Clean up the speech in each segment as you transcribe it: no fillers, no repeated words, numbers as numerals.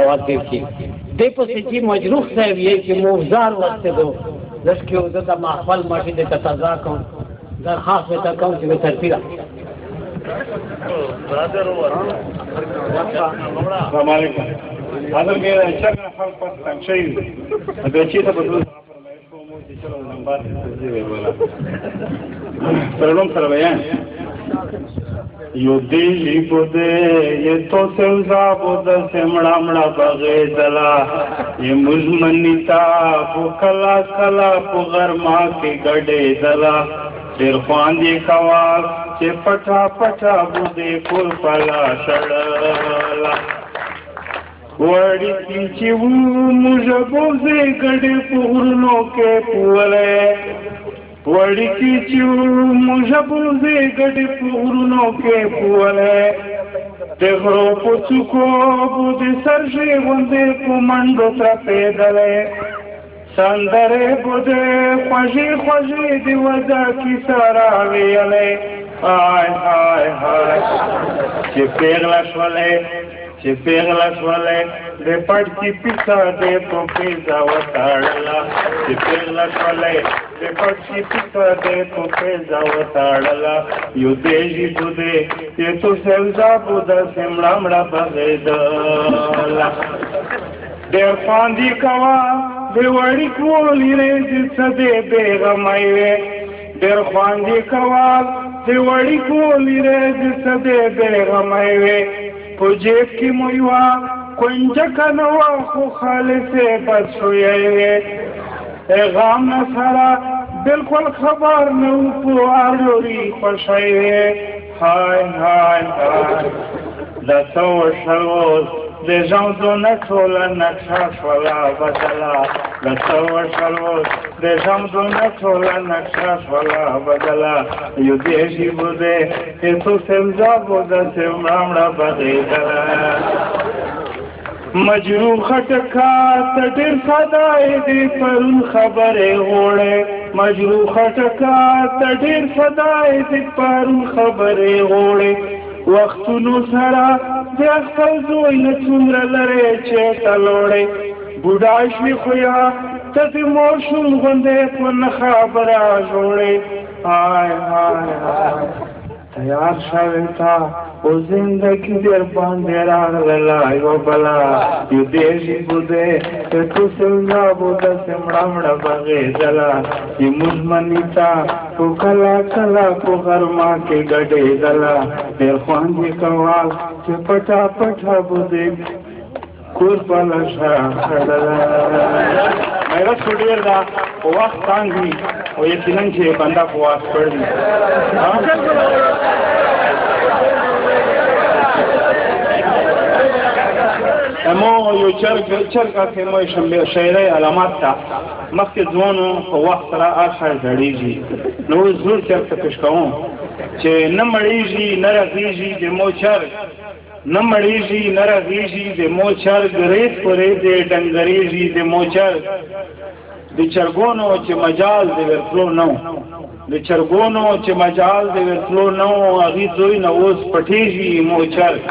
واقف شي دې پسې چې مجروح صاحب یې چې موزار واسطه دو لکه د محفل ماشي د تقاضا کوم درخواست وته کوم چې ترتیب السلام علیکم حاضر کې څنګه خلک پس شي د چې ته بدل فرمایش کوم چې چلو نمبر دې ولا سلام سره بیان یو دیلی بوده یه تو سوزا بوده سمڑا مڑا بغی دلا یه مزمنی تا پو کلا کلا پو غرما کی گڑے دلا دیر خواندی خواست چه پٹا پٹا بوده کل پلا شڑلا وڑی تیچی وو مجھا بوزے گڑے پورنو کے پولے وڑی کی چیو مجھبوزے گڑی پورنو کے پولے تغرو پچکو بودی سرشی وندے کمانڈو ترا پیدلے ساندرے بودے خوشی خوشی دی وزا کی سراوی علی آئے آئے آئے چی پیغلش والے چی پیغلش والے دے پڑ کی پیسا دے تو پیزا وطاڑلا چی پیغلش والے دے پڑ کی پیسا دے تو پیزا وطاڑلا یو دیجی بودے یہ تو سوزا بودا سمڑا مڑا بغیدالا دیر خواندی کوا دے وڑی کولی ریزی صدے بیغمائی وے دیر خواندی کوا دے وڑی کولی ریزی صدے بیغمائی وے پوجیب کی مویوا کنجکا نوا خو خالصے بس ہوئے غام نسارا بالکل خبر نو پوار لوری خوشائے ہائے ہائے ہائے دسو شلوز دے جاؤں دو نکھولا نکشا شولا بدلا دسو شلوز دے جاؤں دو نکھولا نکشا شولا بدلا یو دیشی بودے یہ تو سمزا بودا سمرامڑا بغیدلا مجروح خٹکا تڈر صدای دی پرون خبرے غوڑے مجروح خٹکا تڈر صدای دی پرون خبرے غوڑے وختونو سرا دی اخفل زوی نچومر لرے چیتا لوڑے بوداشوی خویا تدی موشون گندے پن خبرا جوڑے آئے آئے آئے تیار شویتا او زندگی دیر باندے راغللا یو بلا یو دیشی بودے تو سلزا بودا سمڑا مڑا بغیدلا یہ مزمنیتا تو کلا کلا کو غرما کے گڑے دلا دیر خواندی کوال چه پٹا پٹا بودے کور پالا شاہ خڑلا میرا سوڑیر دا وقت تانگی او یقیناً چھے بندہ پواس پڑھ دی امو یو چرګه کې مو شاعري علامات تا مخکې ځوانو په وخت را اخر ځړېږي نو زور چرته پېښ کوم چې نه مړېږي نه رغېږي د مو چرګ نه مړېږي نه رغېږي د مو چرګ ریت پرې دې ډنګرېږي د مو چرګ د چرګونو چې مجال دې ورتلو نو د چرګونو چې مجال دې ورتلو نو هغې زوی نه اوس پټېږي مو چرګ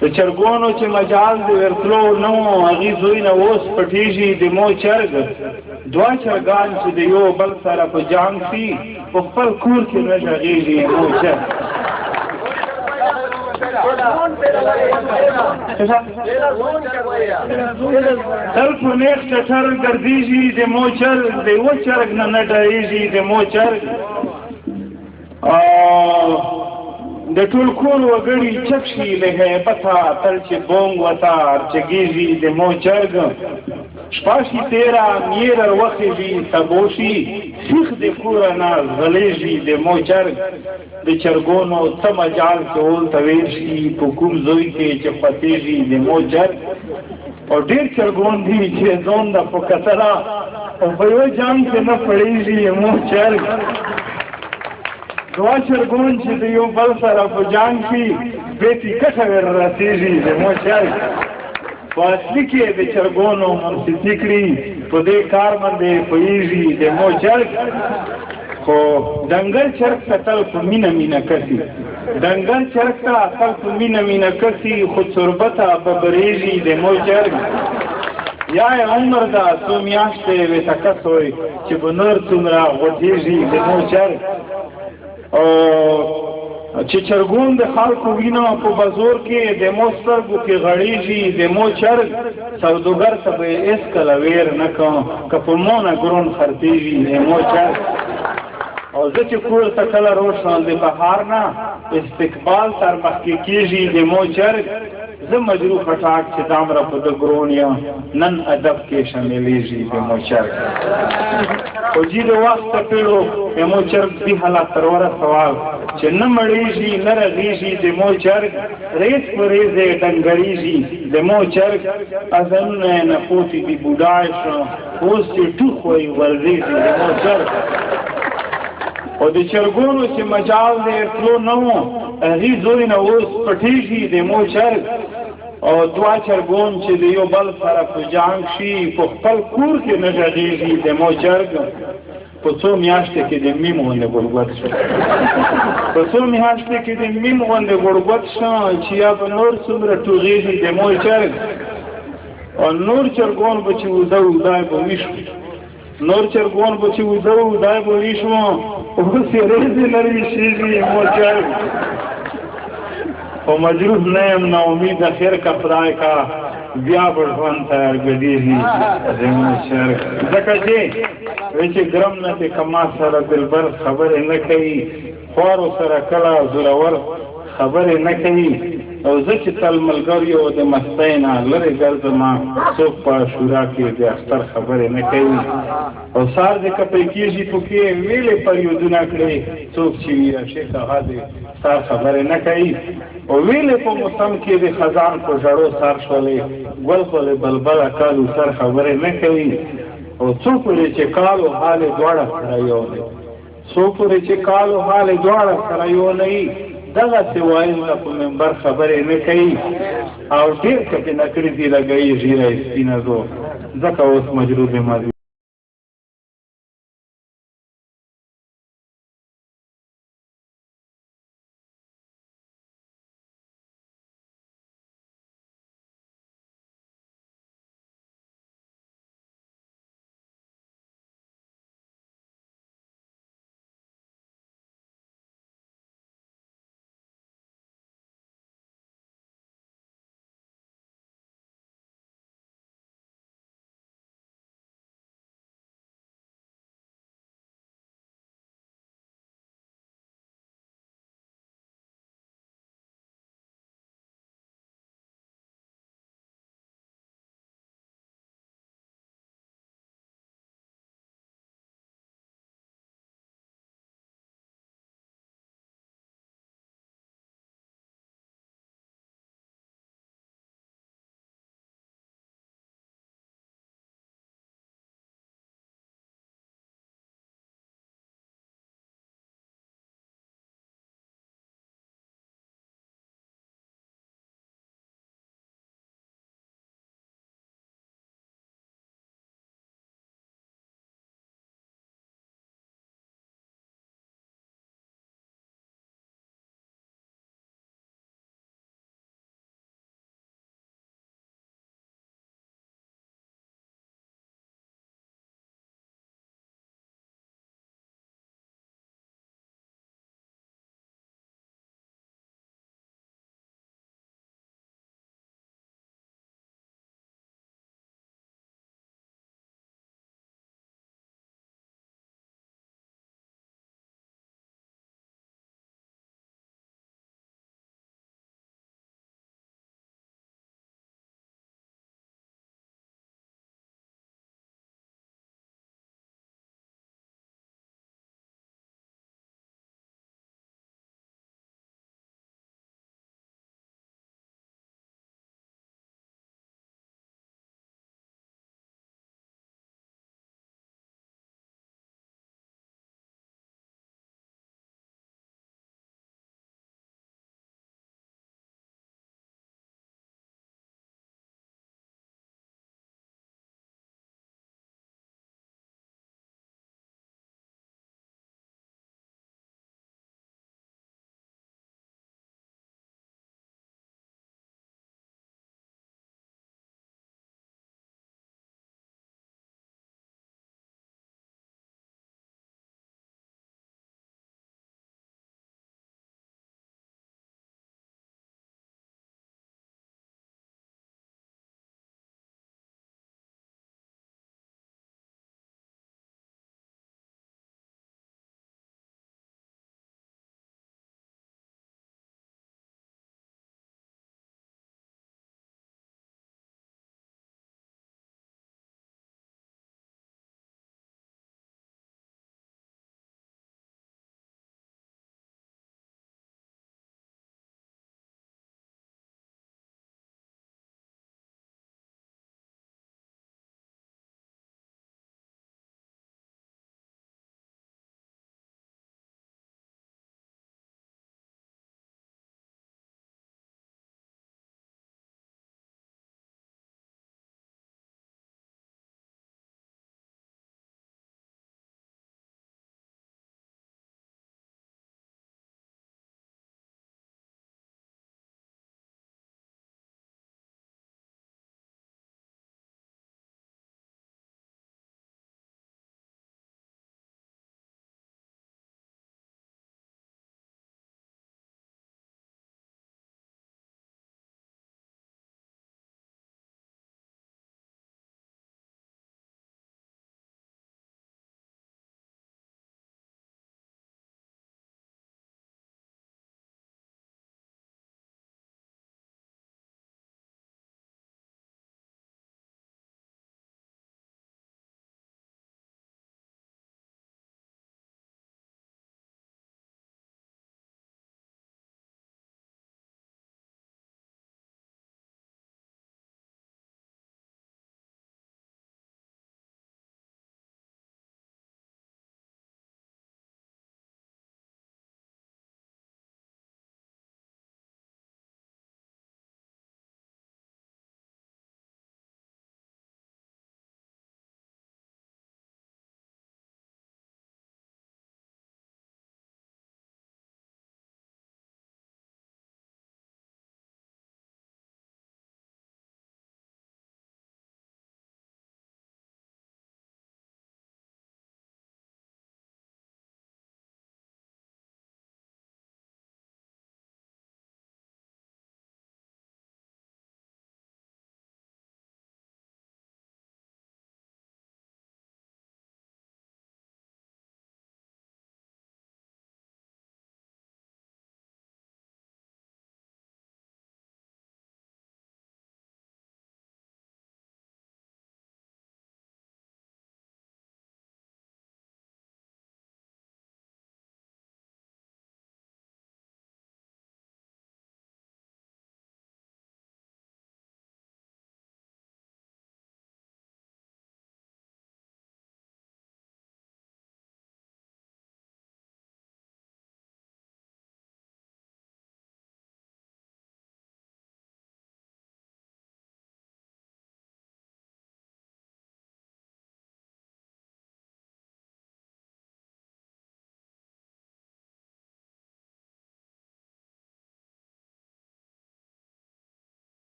د چرګونو چې مجال دې ورتلو نو هغې زوی نه اوس پټېږي د مو چرګ دوه چرګان چې د یو بل سره په جام شي په خپل کور کې نه غږېږي مو چرګ تل په نیخ چټر ګرځېږي د مو چرګ د یوه چرګ نه نه ډارېږي د مو چرګ د ټول کور وګړي چک شي له هیبته تل چې بونګ وتار چګېږي د مو چرګ شپه شي تېره میره وخېږي سبو شي سیخ د کوره نه غلیږي د مو چرګ د چرګونو څه مجال کې اول تویر شي په کوم زوی کې چې فتېږي د مو چرګ او ډېر چرګون دي چې ځون د په کتره او په یوه جام کې نه پړېږي مو چرګ دوه چرګون چې د یو بل سره په جنګ کې بیتي کښه ور رسېږي د مو چرګ په اصلي کې د چرګونو منصفي کړي په دې کار باندې پوهېږي د مو چرګ خو ډنګر چرګ ته تل په مینه مینه کسي ډنګر چرګ ته عقل په مینه مینه کسي خو تربته په بریږي د مو چرګ یا عمر دا څو میاشتې وې تکس وي چې به نور څومره غوټېږي د مو چرګ او چې چرګون د خلکو وینه په بازور کې د مو سترګو کې غړېږي د مو چرګ سوداګر ته به هېڅکله ویر نه کوم که په مونه ګرون خرڅېږي د مو چرګ او زه چې کور ته کله روشم د بهار نه استقبال تر مخکې کېږي د مو چرګ زه مجروح ټاک چې دامره په د ګرون یم نن ادب کې شاملېږي د مو چرګ خو جي د وخت ته پیړو د مو چرګ دې حالت تروره سوال چې نه مړېږي نه رغېږي د مو چرګ ریز په ریز یې ډنګرېږي د مو چرګ اذنونه یې نه پوتې دي بوډای شو اوس چې ټوخ وایي ورځېږي د مو چرګ او د چرګونو چې مجال د تلو نه و هغې زوی نه اوس پټېږي د مو چرګ او دوه چرګون چې د یو بل سره په جنګ شي په خپل کور کې نه غږېږي د مو چرګ په څو میاشتې کې د میم غوندې ګړګوت شو په څو میاشتې کې د میم غوندې ګړګوت شو چې یا به نور څومره ټوغېږي د مو چرګ او نور چرګون به چې اوده اودای به ویشو نور چرګون به چې اوده اودای به ویشو اوس یې ریزې نه ویشېږي مو چرګ خو مجروح نه یم نا امید خیر کا خدای کا بیا به ژوند ته ګډېږي د مو چرګ ځکه چې وایي چې ګرم نه چې کما سره دلبر خبرې نه کوي خوارو سره کله زورور خبرې نه کوي او زه چې تل ملګریو د مستۍ نه لرې ګرځمه څوک په شورا کې د اختر خبرې نه کوي او سهار د کپۍ کېږي پکې ویلې پریودونه کړې څوک چې وي شیخ هغه د سهار خبرې نه کوي او ویلې په موسم کې د خزان په ژړو سر شولې ګل خولې بلبله کالو سر خبرې نه کوي او څو پورې چې کالو حالې دواړه سره یو دی څو پورې چې کالو حالې دواړه سره یو نه وي دغسې وایي ته په منبر خبرې نه کوي او ډېر کپې نکړې دي لګوي ږیره یې سپینه زو ځکه اوس مجروح د مازدیګر